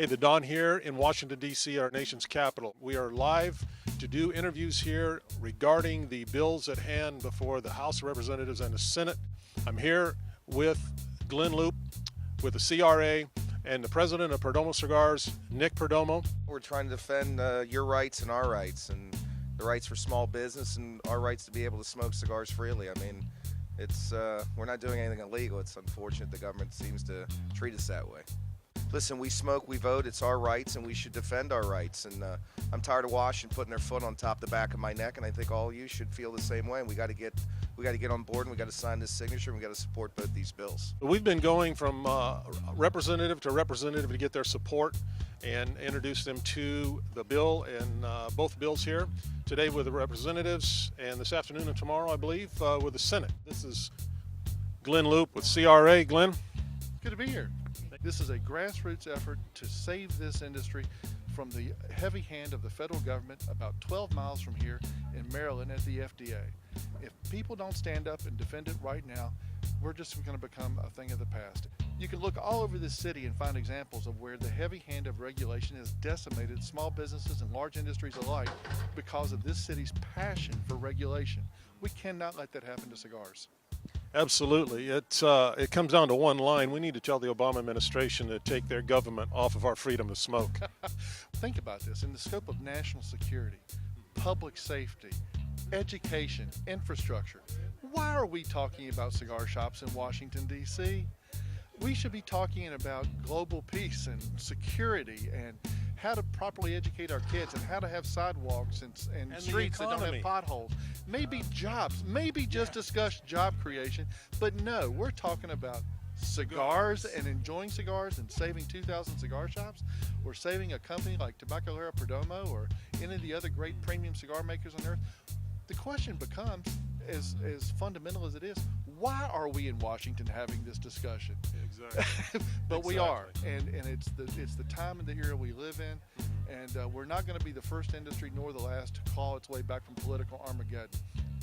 Hey, the Don here in Washington, D.C., our nation's capital. We are live to do interviews here regarding the bills at hand before the House of Representatives and the Senate. I'm here with Glenn Loop with the CRA and the president of Perdomo Cigars, Nick Perdomo. We're trying to defend your rights and our rights, and the rights for small business and our rights to be able to smoke cigars freely. I mean, it's we're not doing anything illegal. It's unfortunate the government seems to treat us that way. Listen, we smoke, we vote, it's our rights, and we should defend our rights. And I'm tired of Washington putting their foot on top the back of my neck, and I think all of you should feel the same way. And we got to get on board, and we got to sign this signature, and we got to support both these bills. We've been going from representative to representative to get their support and introduce them to the bill and both bills here. Today with the representatives, and this afternoon and tomorrow, I believe, with the Senate. This is Glenn Loop with CRA. Glenn? Good to be here. This is a grassroots effort to save this industry from the heavy hand of the federal government about 12 miles from here in Maryland at the FDA. If people don't stand up and defend it right now, we're just going to become a thing of the past. You can look all over this city and find examples of where the heavy hand of regulation has decimated small businesses and large industries alike because of this city's passion for regulation. We cannot let that happen to cigars. Absolutely. It comes down to one line. We need to tell the Obama administration to take their government off of our freedom to smoke. Think about this. In the scope of national security, public safety, education, infrastructure, why are we talking about cigar shops in Washington, D.C.? We should be talking about global peace and security and how to properly educate our kids and how to have sidewalks and streets that don't have potholes. Maybe jobs, maybe just discuss job creation, but no, we're talking about cigars and enjoying cigars and saving 2,000 cigar shops, or saving a company like Tabacalera Perdomo or any of the other great premium cigar makers on earth. The question becomes, as fundamental as it is, why are we in Washington having this discussion? Exactly. But we are, and it's the time and the era we live in, and we're not going to be the first industry nor the last to claw its way back from political Armageddon.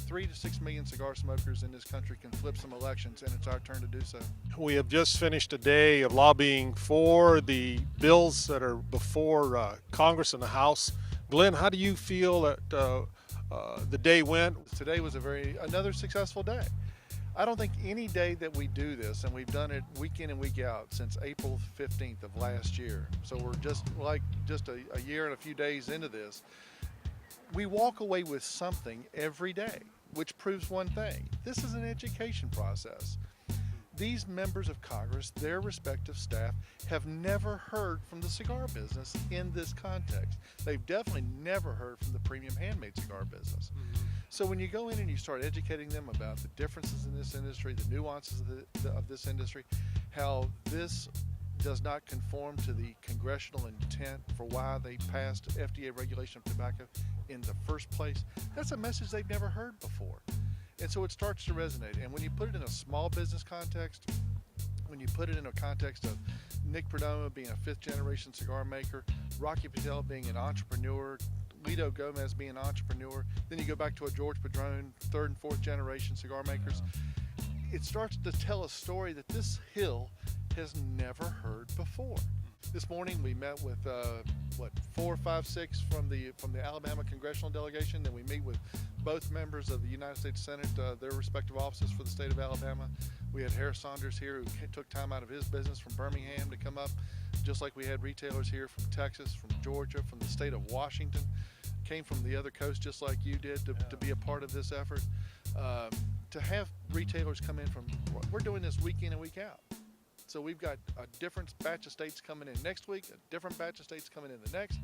3 to 6 million cigar smokers in this country can flip some elections, and it's our turn to do so. We have just finished a day of lobbying for the bills that are before Congress and the House. Glenn, how do you feel that the day went? Today was another successful day. I don't think any day that we do this, and we've done it week in and week out since April 15th of last year, so we're just a year and a few days into this, we walk away with something every day, which proves one thing. This is an education process. These members of Congress, their respective staff, have never heard from the cigar business in this context. They've definitely never heard from the premium handmade cigar business. Mm-hmm. So when you go in and you start educating them about the differences in this industry, the nuances of this industry, how this does not conform to the congressional intent for why they passed FDA regulation of tobacco in the first place, that's a message they've never heard before. And so it starts to resonate. And when you put it in a small business context, when you put it in a context of Nick Perdomo being a fifth-generation cigar maker, Rocky Patel being an entrepreneur, Lito Gomez being an entrepreneur, then you go back to a George Padron, third and fourth generation cigar makers, it starts to tell a story that this hill has never heard before. This morning we met with 4, 5, 6 from the Alabama congressional delegation. Then we meet with both members of the United States Senate, their respective offices for the state of Alabama. We had Harris Saunders here, who took time out of his business from Birmingham to come up, just like we had retailers here from Texas, from Georgia, from the state of Washington, came from the other coast just like you did to be a part of this effort. To have retailers come in we're doing this week in and week out. So we've got a different batch of states coming in next week, a different batch of states coming in the next,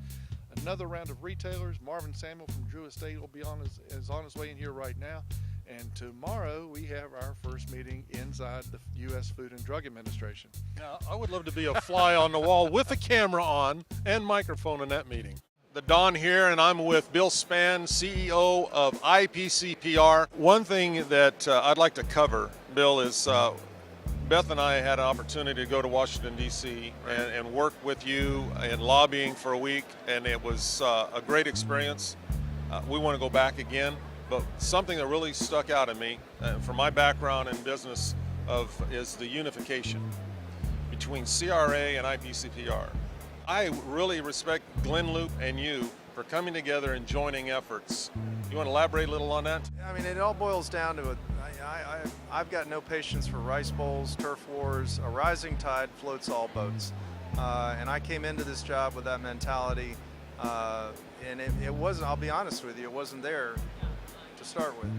another round of retailers. Marvin Samuel from Drew Estate will be on his way in here right now. And tomorrow we have our first meeting inside the U.S. Food and Drug Administration. Now, I would love to be a fly on the wall with a camera on and microphone in that meeting. The Don here, and I'm with Bill Spann, CEO of IPCPR. One thing that I'd like to cover, Bill, is Beth and I had an opportunity to go to Washington, D.C. and work with you in lobbying for a week, and it was a great experience. We want to go back again, but something that really stuck out at me, from my background in business, is the unification between CRA and IPCPR. I really respect Glen Loop and you for coming together and joining efforts. You want to elaborate a little on that? I mean, it all boils down to it. I've got no patience for rice bowls, turf wars. A rising tide floats all boats. And I came into this job with that mentality. And it wasn't, I'll be honest with you, it wasn't there to start with.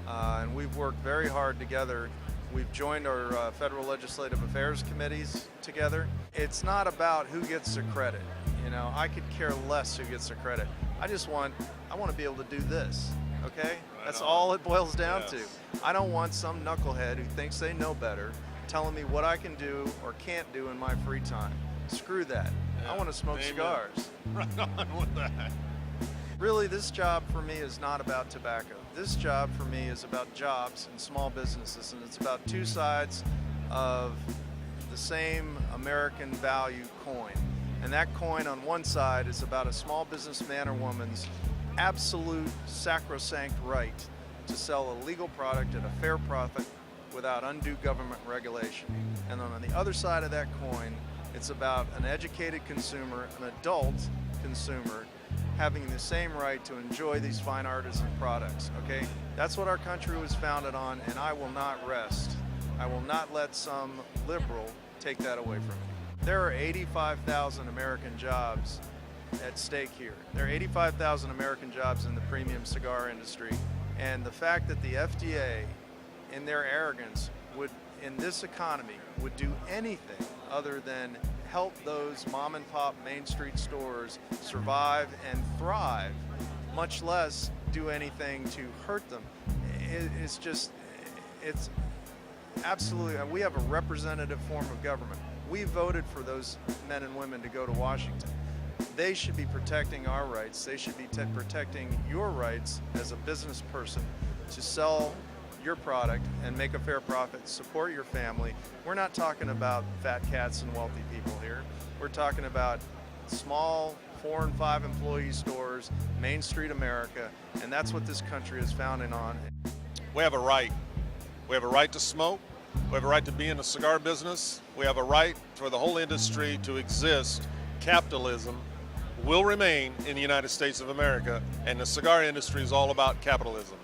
And we've worked very hard together. We've joined our federal legislative affairs committees together. It's not about who gets the credit. You know, I could care less who gets the credit. I want to be able to do this, okay? That's all it boils down to. I don't want some knucklehead who thinks they know better telling me what I can do or can't do in my free time. Screw that. I want to smoke cigars. Right on with that. Really, this job for me is not about tobacco. This job for me is about jobs and small businesses, and it's about two sides of the same American value coin. And that coin on one side is about a small businessman or woman's absolute sacrosanct right to sell a legal product at a fair profit without undue government regulation. And then on the other side of that coin, it's about an educated consumer, an adult consumer, having the same right to enjoy these fine artisan products, okay? That's what our country was founded on, and I will not rest. I will not let some liberal take that away from me. There are 85,000 American jobs at stake here. There are 85,000 American jobs in the premium cigar industry, and the fact that the FDA, in their arrogance, would, in this economy, would do anything other than help those mom and pop Main Street stores survive and thrive, much less do anything to hurt them. It's absolutely, we have a representative form of government. We voted for those men and women to go to Washington. They should be protecting our rights. They should be protecting your rights as a business person to sell your product and make a fair profit, support your family. We're not talking about fat cats and wealthy people here. We're talking about small 4 and 5 employee stores, Main Street America, and that's what this country is founded on. We have a right. We have a right to smoke. We have a right to be in the cigar business. We have a right for the whole industry to exist. Capitalism will remain in the United States of America, and the cigar industry is all about capitalism.